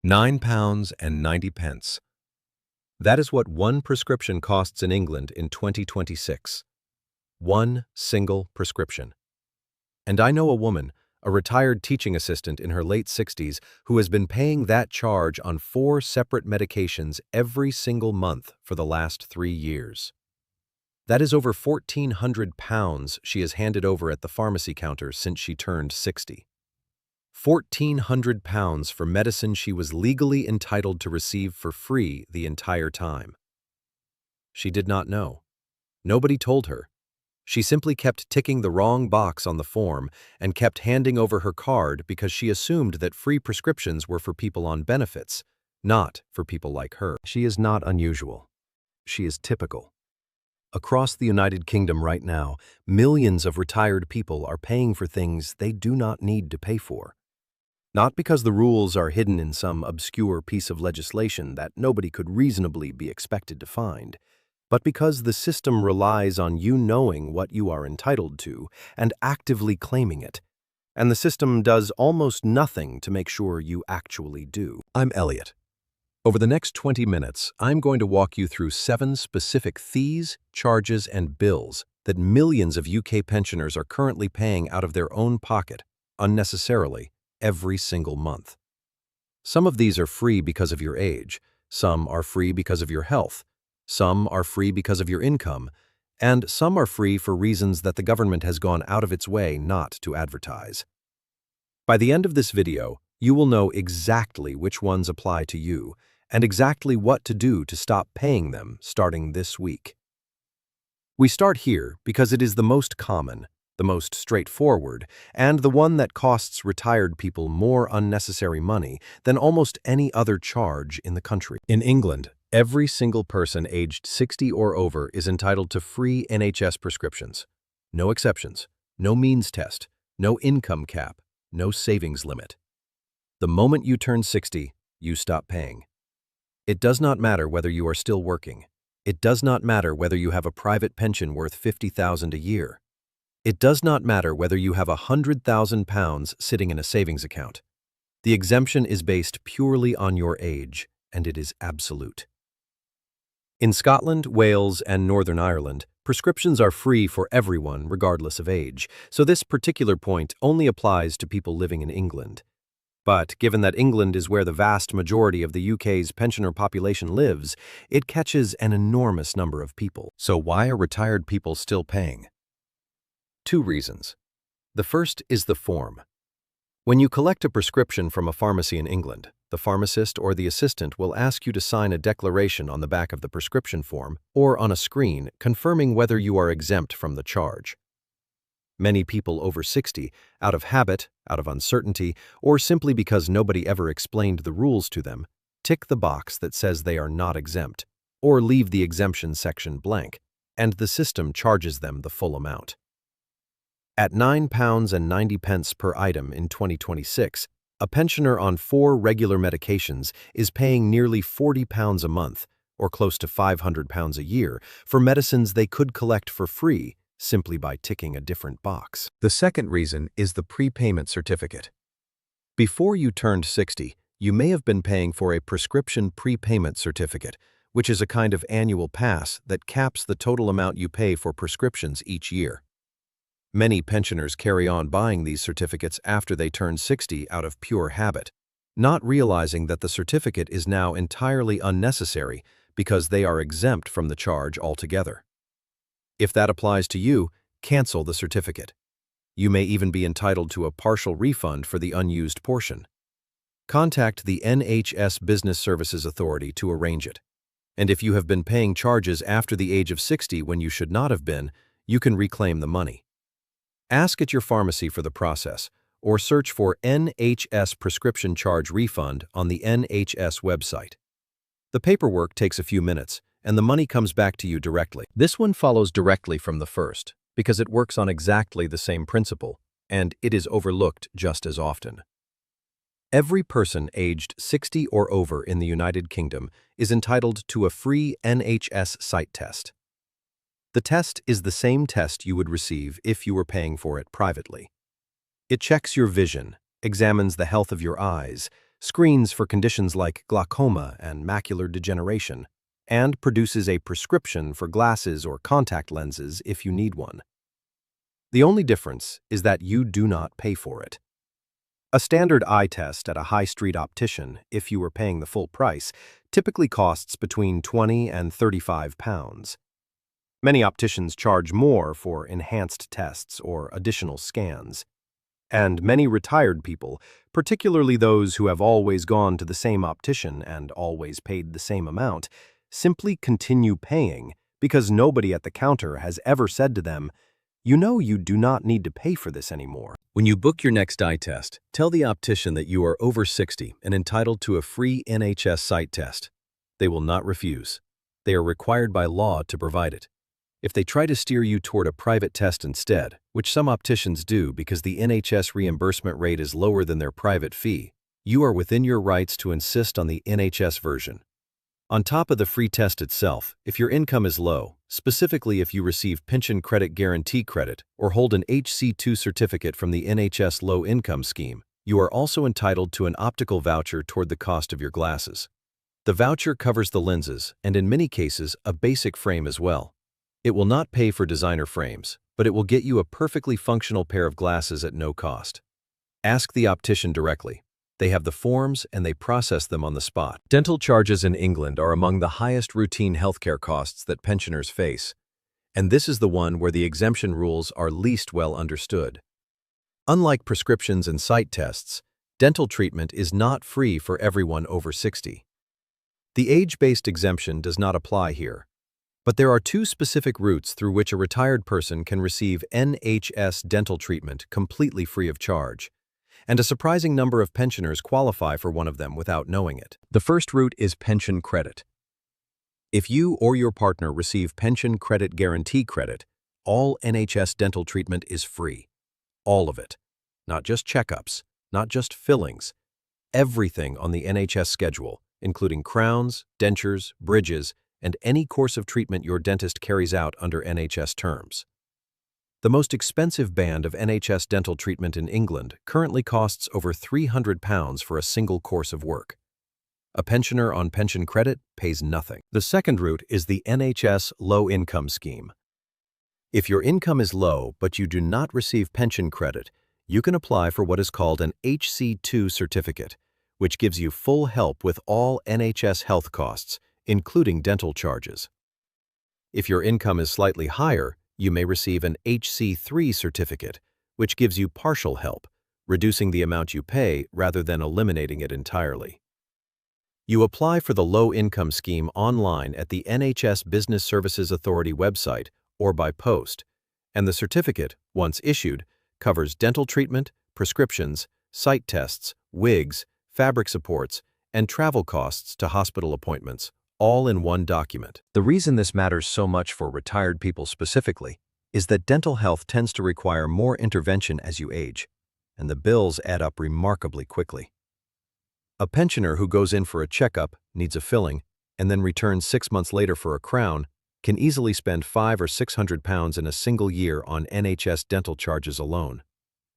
£9.90. That is what one prescription costs in England in 2026. One single prescription. And I know a woman, a retired teaching assistant in her late 60s, who has been paying that charge on 4 separate medications every single month for the last 3 years. That is over £1,400 she has handed over at the pharmacy counter since she turned 60. £1,400 for medicine she was legally entitled to receive for free the entire time. She did not know. Nobody told her. She simply kept ticking the wrong box on the form and kept handing over her card because she assumed that free prescriptions were for people on benefits, not for people like her. She is not unusual. She is typical. Across the United Kingdom right now, millions of retired people are paying for things they do not need to pay for. Not because the rules are hidden in some obscure piece of legislation that nobody could reasonably be expected to find, but because the system relies on you knowing what you are entitled to and actively claiming it, and the system does almost nothing to make sure you actually do. I'm Elliot. Over the next 20 minutes, I'm going to walk you through 7 specific fees, charges, and bills that millions of UK pensioners are currently paying out of their own pocket, unnecessarily, every single month. Some of these are free because of your age, some are free because of your health, some are free because of your income, and some are free for reasons that the government has gone out of its way not to advertise. By the end of this video, you will know exactly which ones apply to you and exactly what to do to stop paying them starting this week. We start here because it is the most common, the most straightforward, and the one that costs retired people more unnecessary money than almost any other charge in the country. In England, every single person aged 60 or over is entitled to free NHS prescriptions. No exceptions, no means test, no income cap, no savings limit. The moment you turn 60, you stop paying. It does not matter whether you are still working. It does not matter whether you have a private pension worth £50,000 a year. It does not matter whether you have £100,000 sitting in a savings account. The exemption is based purely on your age, and it is absolute. In Scotland, Wales, and Northern Ireland, prescriptions are free for everyone regardless of age, so this particular point only applies to people living in England. But given that England is where the vast majority of the UK's pensioner population lives, it catches an enormous number of people. So why are retired people still paying? 2 reasons. The first is the form. When you collect a prescription from a pharmacy in England, the pharmacist or the assistant will ask you to sign a declaration on the back of the prescription form or on a screen confirming whether you are exempt from the charge. Many people over 60, out of habit, out of uncertainty, or simply because nobody ever explained the rules to them, tick the box that says they are not exempt, or leave the exemption section blank, and the system charges them the full amount. At £9.90 per item in 2026, a pensioner on 4 regular medications is paying nearly £40 a month, or close to £500 a year, for medicines they could collect for free simply by ticking a different box. The second reason is the prepayment certificate. Before you turned 60, you may have been paying for a prescription prepayment certificate, which is a kind of annual pass that caps the total amount you pay for prescriptions each year. Many pensioners carry on buying these certificates after they turn 60 out of pure habit, not realizing that the certificate is now entirely unnecessary because they are exempt from the charge altogether. If that applies to you, cancel the certificate. You may even be entitled to a partial refund for the unused portion. Contact the NHS Business Services Authority to arrange it. And if you have been paying charges after the age of 60 when you should not have been, you can reclaim the money. Ask at your pharmacy for the process, or search for NHS Prescription Charge Refund on the NHS website. The paperwork takes a few minutes, and the money comes back to you directly. This one follows directly from the first, because it works on exactly the same principle, and it is overlooked just as often. Every person aged 60 or over in the United Kingdom is entitled to a free NHS sight test. The test is the same test you would receive if you were paying for it privately. It checks your vision, examines the health of your eyes, screens for conditions like glaucoma and macular degeneration, and produces a prescription for glasses or contact lenses if you need one. The only difference is that you do not pay for it. A standard eye test at a high-street optician, if you were paying the full price, typically costs between £20 and £35. Many opticians charge more for enhanced tests or additional scans. And many retired people, particularly those who have always gone to the same optician and always paid the same amount, simply continue paying because nobody at the counter has ever said to them, "You know you do not need to pay for this anymore." When you book your next eye test, tell the optician that you are over 60 and entitled to a free NHS sight test. They will not refuse. They are required by law to provide it. If they try to steer you toward a private test instead, which some opticians do because the NHS reimbursement rate is lower than their private fee, you are within your rights to insist on the NHS version. On top of the free test itself, if your income is low, specifically if you receive pension credit guarantee credit or hold an HC2 certificate from the NHS Low Income Scheme, you are also entitled to an optical voucher toward the cost of your glasses. The voucher covers the lenses and, in many cases, a basic frame as well. It will not pay for designer frames, but it will get you a perfectly functional pair of glasses at no cost. Ask the optician directly. They have the forms and they process them on the spot. Dental charges in England are among the highest routine healthcare costs that pensioners face, and this is the one where the exemption rules are least well understood. Unlike prescriptions and sight tests, dental treatment is not free for everyone over 60. The age-based exemption does not apply here, but there are two specific routes through which a retired person can receive NHS dental treatment completely free of charge, and a surprising number of pensioners qualify for one of them without knowing it. The first route is pension credit. If you or your partner receive pension credit guarantee credit, all NHS dental treatment is free. All of it. Not just checkups, not just fillings. Everything on the NHS schedule, including crowns, dentures, bridges, and any course of treatment your dentist carries out under NHS terms. The most expensive band of NHS dental treatment in England currently costs over £300 for a single course of work. A pensioner on pension credit pays nothing. The second route is the NHS Low Income Scheme. If your income is low but you do not receive pension credit, you can apply for what is called an HC2 certificate, which gives you full help with all NHS health costs, including dental charges. If your income is slightly higher, you may receive an HC3 certificate, which gives you partial help, reducing the amount you pay rather than eliminating it entirely. You apply for the Low Income Scheme online at the NHS Business Services Authority website or by post, and the certificate, once issued, covers dental treatment, prescriptions, sight tests, wigs, fabric supports, and travel costs to hospital appointments, all in one document. The reason this matters so much for retired people specifically is that dental health tends to require more intervention as you age, and the bills add up remarkably quickly. A pensioner who goes in for a checkup, needs a filling, and then returns 6 months later for a crown can easily spend £500 or £600 in a single year on NHS dental charges alone.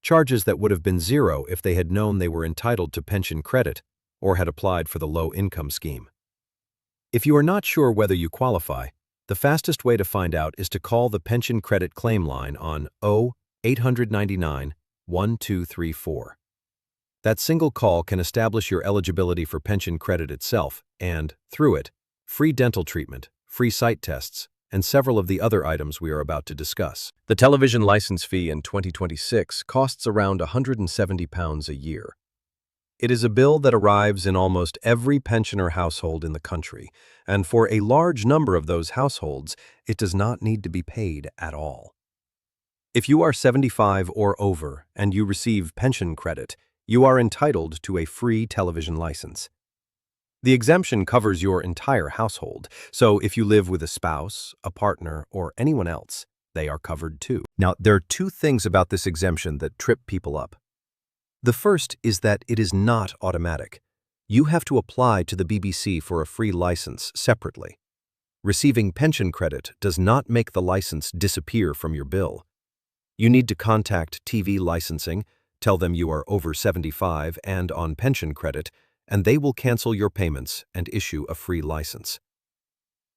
Charges that would have been zero if they had known they were entitled to pension credit or had applied for the Low Income Scheme. If you are not sure whether you qualify, the fastest way to find out is to call the Pension Credit Claim Line on 0899-1234. That single call can establish your eligibility for pension credit itself and, through it, free dental treatment, free sight tests, and several of the other items we are about to discuss. The television license fee in 2026 costs around £170 a year. It is a bill that arrives in almost every pensioner household in the country, and for a large number of those households, it does not need to be paid at all. If you are 75 or over and you receive pension credit, you are entitled to a free television license. The exemption covers your entire household, so if you live with a spouse, a partner, or anyone else, they are covered too. Now, there are two things about this exemption that trip people up. The first is that it is not automatic. You have to apply to the BBC for a free license separately. Receiving pension credit does not make the license disappear from your bill. You need to contact TV licensing, tell them you are over 75 and on pension credit, and they will cancel your payments and issue a free license.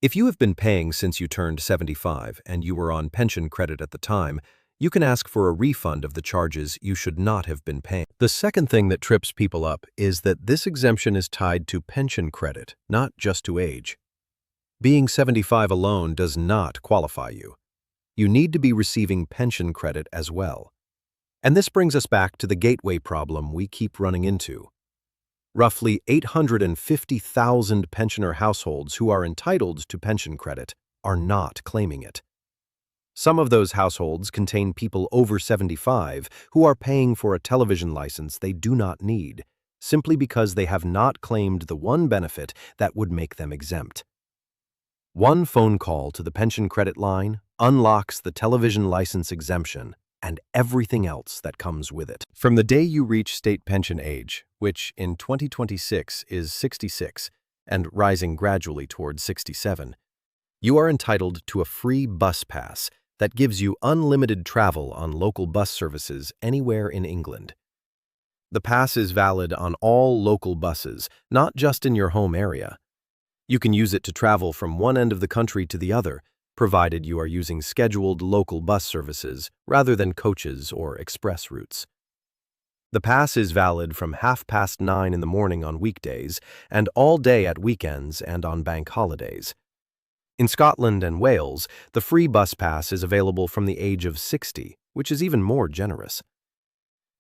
If you have been paying since you turned 75 and you were on pension credit at the time, you can ask for a refund of the charges you should not have been paying. The second thing that trips people up is that this exemption is tied to pension credit, not just to age. Being 75 alone does not qualify you. You need to be receiving pension credit as well. And this brings us back to the gateway problem we keep running into. Roughly 850,000 pensioner households who are entitled to pension credit are not claiming it. Some of those households contain people over 75 who are paying for a television license they do not need, simply because they have not claimed the one benefit that would make them exempt. One phone call to the pension credit line unlocks the television license exemption and everything else that comes with it. From the day you reach state pension age, which in 2026 is 66 and rising gradually towards 67, you are entitled to a free bus pass that gives you unlimited travel on local bus services anywhere in England. The pass is valid on all local buses, not just in your home area. You can use it to travel from one end of the country to the other, provided you are using scheduled local bus services rather than coaches or express routes. The pass is valid from 9:30 in the morning on weekdays and all day at weekends and on bank holidays. In Scotland and Wales, the free bus pass is available from the age of 60, which is even more generous.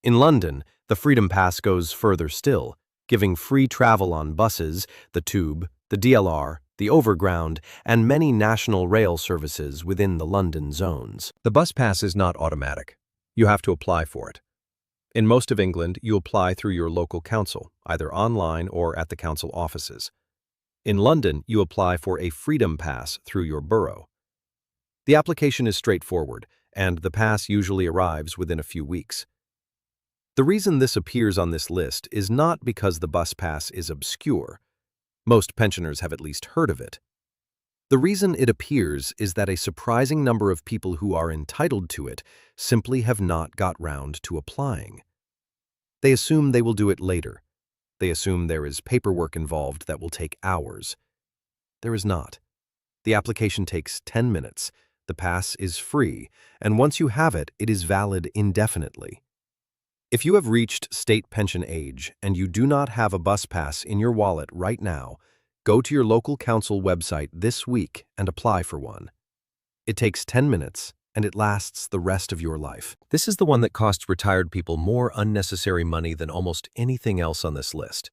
In London, the Freedom Pass goes further still, giving free travel on buses, the Tube, the DLR, the Overground, and many national rail services within the London zones. The bus pass is not automatic. You have to apply for it. In most of England, you apply through your local council, either online or at the council offices. In London, you apply for a Freedom Pass through your borough. The application is straightforward, and the pass usually arrives within a few weeks. The reason this appears on this list is not because the bus pass is obscure. Most pensioners have at least heard of it. The reason it appears is that a surprising number of people who are entitled to it simply have not got round to applying. They assume they will do it later. They assume there is paperwork involved that will take hours. There is not. The application takes 10 minutes, the pass is free, and once you have it, it is valid indefinitely. If you have reached state pension age and you do not have a bus pass in your wallet right now, go to your local council website this week and apply for one. It takes 10 minutes and it lasts the rest of your life. This is the one that costs retired people more unnecessary money than almost anything else on this list.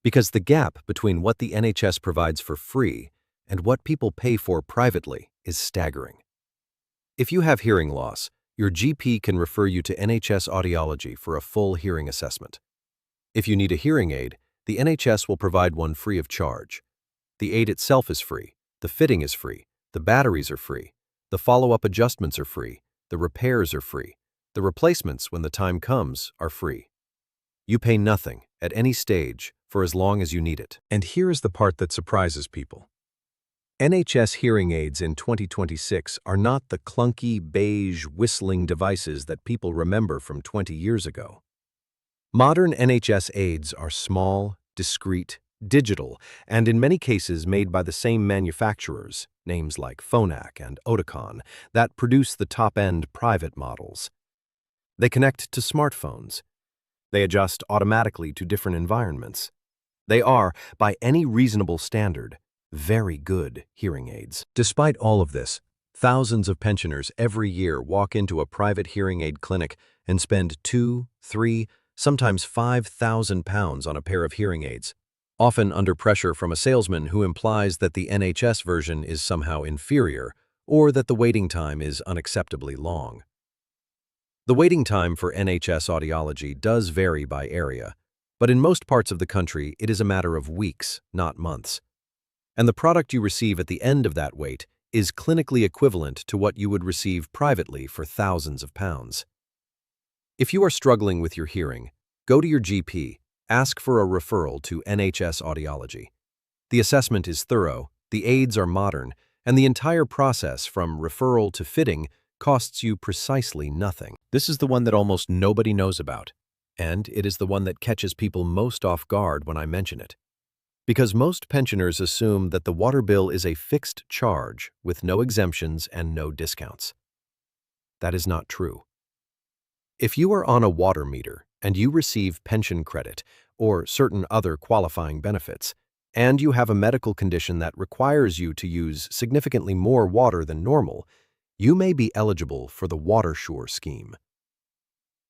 Because the gap between what the NHS provides for free and what people pay for privately is staggering. If you have hearing loss, your GP can refer you to NHS Audiology for a full hearing assessment. If you need a hearing aid, the NHS will provide one free of charge. The aid itself is free, the fitting is free, the batteries are free, the follow-up adjustments are free, the repairs are free, the replacements when the time comes are free. You pay nothing at any stage for as long as you need it. And here is the part that surprises people. NHS hearing aids in 2026 are not the clunky, beige, whistling devices that people remember from 20 years ago. Modern NHS aids are small, discreet, digital, and in many cases made by the same manufacturers, names like Phonak and Oticon, that produce the top-end private models. They connect to smartphones. They adjust automatically to different environments. They are, by any reasonable standard, very good hearing aids. Despite all of this, thousands of pensioners every year walk into a private hearing aid clinic and spend £2, £3, sometimes £5,000 on a pair of hearing aids, often under pressure from a salesman who implies that the NHS version is somehow inferior or that the waiting time is unacceptably long. The waiting time for NHS audiology does vary by area, but in most parts of the country it is a matter of weeks, not months. And the product you receive at the end of that wait is clinically equivalent to what you would receive privately for thousands of pounds. If you are struggling with your hearing, go to your GP, ask for a referral to NHS Audiology. The assessment is thorough, the aids are modern, and the entire process from referral to fitting costs you precisely nothing. This is the one that almost nobody knows about. And it is the one that catches people most off guard when I mention it. Because most pensioners assume that the water bill is a fixed charge with no exemptions and no discounts. That is not true. If you are on a water meter and you receive pension credit or certain other qualifying benefits, and you have a medical condition that requires you to use significantly more water than normal, you may be eligible for the WaterSure scheme.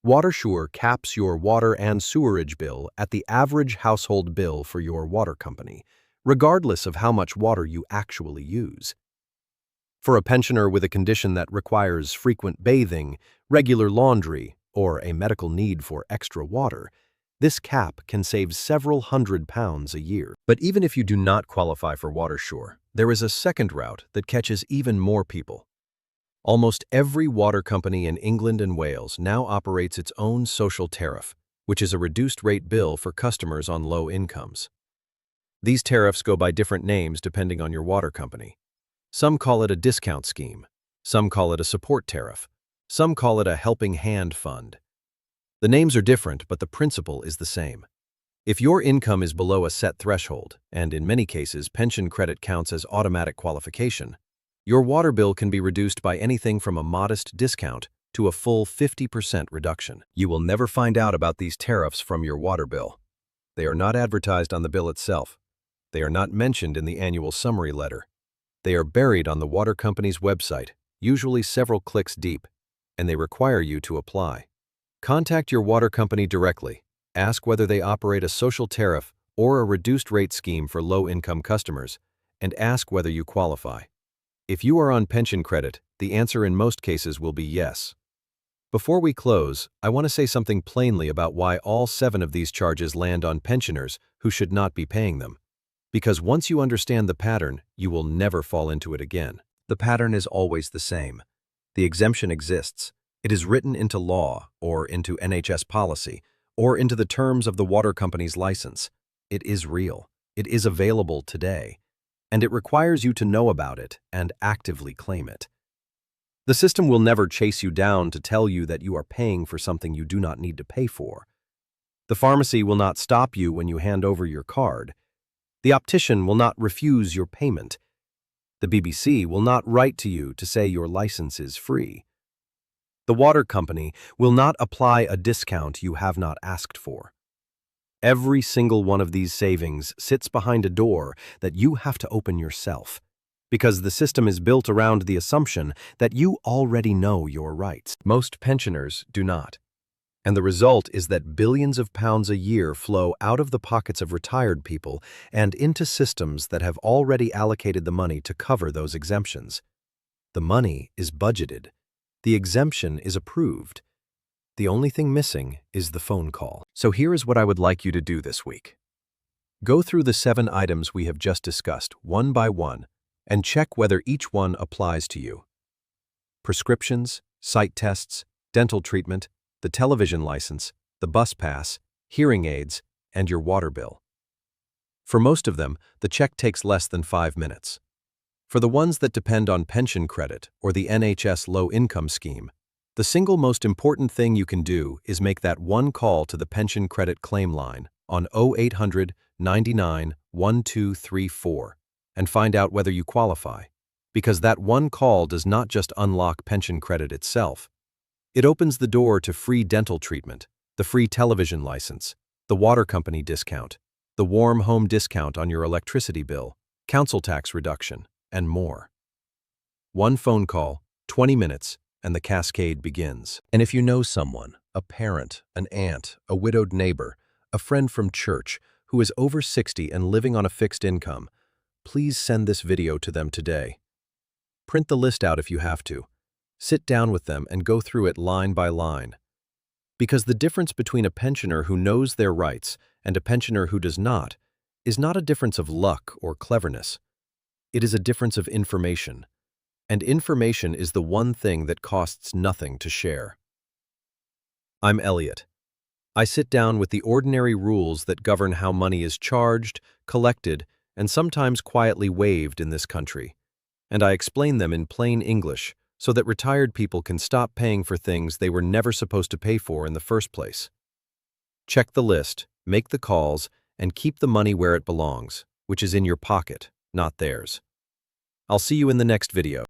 WaterSure caps your water and sewerage bill at the average household bill for your water company, regardless of how much water you actually use. For a pensioner with a condition that requires frequent bathing, regular laundry, or a medical need for extra water, this cap can save several £100s a year. But even if you do not qualify for WaterSure, there is a second route that catches even more people. Almost every water company in England and Wales now operates its own social tariff, which is a reduced-rate bill for customers on low incomes. These tariffs go by different names depending on your water company. Some call it a discount scheme, some call it a support tariff, some call it a helping hand fund. The names are different, but the principle is the same. If your income is below a set threshold, and in many cases pension credit counts as automatic qualification, your water bill can be reduced by anything from a modest discount to a full 50% reduction. You will never find out about these tariffs from your water bill. They are not advertised on the bill itself. They are not mentioned in the annual summary letter. They are buried on the water company's website, usually several clicks deep, and they require you to apply. Contact your water company directly. Ask whether they operate a social tariff or a reduced-rate scheme for low-income customers, and ask whether you qualify. If you are on pension credit, the answer in most cases will be yes. Before we close, I want to say something plainly about why all 7 of these charges land on pensioners who should not be paying them. Because once you understand the pattern, you will never fall into it again. The pattern is always the same. The exemption exists. It is written into law, or into NHS policy, or into the terms of the water company's license. It is real. It is available today. And it requires you to know about it and actively claim it. The system will never chase you down to tell you that you are paying for something you do not need to pay for. The pharmacy will not stop you when you hand over your card. The optician will not refuse your payment. The BBC will not write to you to say your license is free. The water company will not apply a discount you have not asked for. Every single one of these savings sits behind a door that you have to open yourself, because the system is built around the assumption that you already know your rights. Most pensioners do not. And the result is that billions of pounds a year flow out of the pockets of retired people and into systems that have already allocated the money to cover those exemptions. The money is budgeted. The exemption is approved. The only thing missing is the phone call. So here is what I would like you to do this week. Go through the 7 items we have just discussed, one by one, and check whether each one applies to you. Prescriptions, sight tests, dental treatment, the television license, the bus pass, hearing aids, and your water bill. For most of them, the check takes less than 5 minutes. For the ones that depend on pension credit or the NHS low-income scheme, the single most important thing you can do is make that one call to the pension credit claim line on 0800 99 1234 and find out whether you qualify, because that one call does not just unlock pension credit itself. It opens the door to free dental treatment, the free television license, the water company discount, the warm home discount on your electricity bill, council tax reduction, and more. One phone call, 20 minutes, and the cascade begins. And if you know someone, a parent, an aunt, a widowed neighbor, a friend from church who is over 60 and living on a fixed income, please send this video to them today. Print the list out if you have to. Sit down with them and go through it line by line. Because the difference between a pensioner who knows their rights and a pensioner who does not is not a difference of luck or cleverness. It is a difference of information. And information is the one thing that costs nothing to share. I'm Elliot. I sit down with the ordinary rules that govern how money is charged, collected, and sometimes quietly waived in this country, and I explain them in plain English so that retired people can stop paying for things they were never supposed to pay for in the first place. Check the list, make the calls, and keep the money where it belongs, which is in your pocket, not theirs. I'll see you in the next video.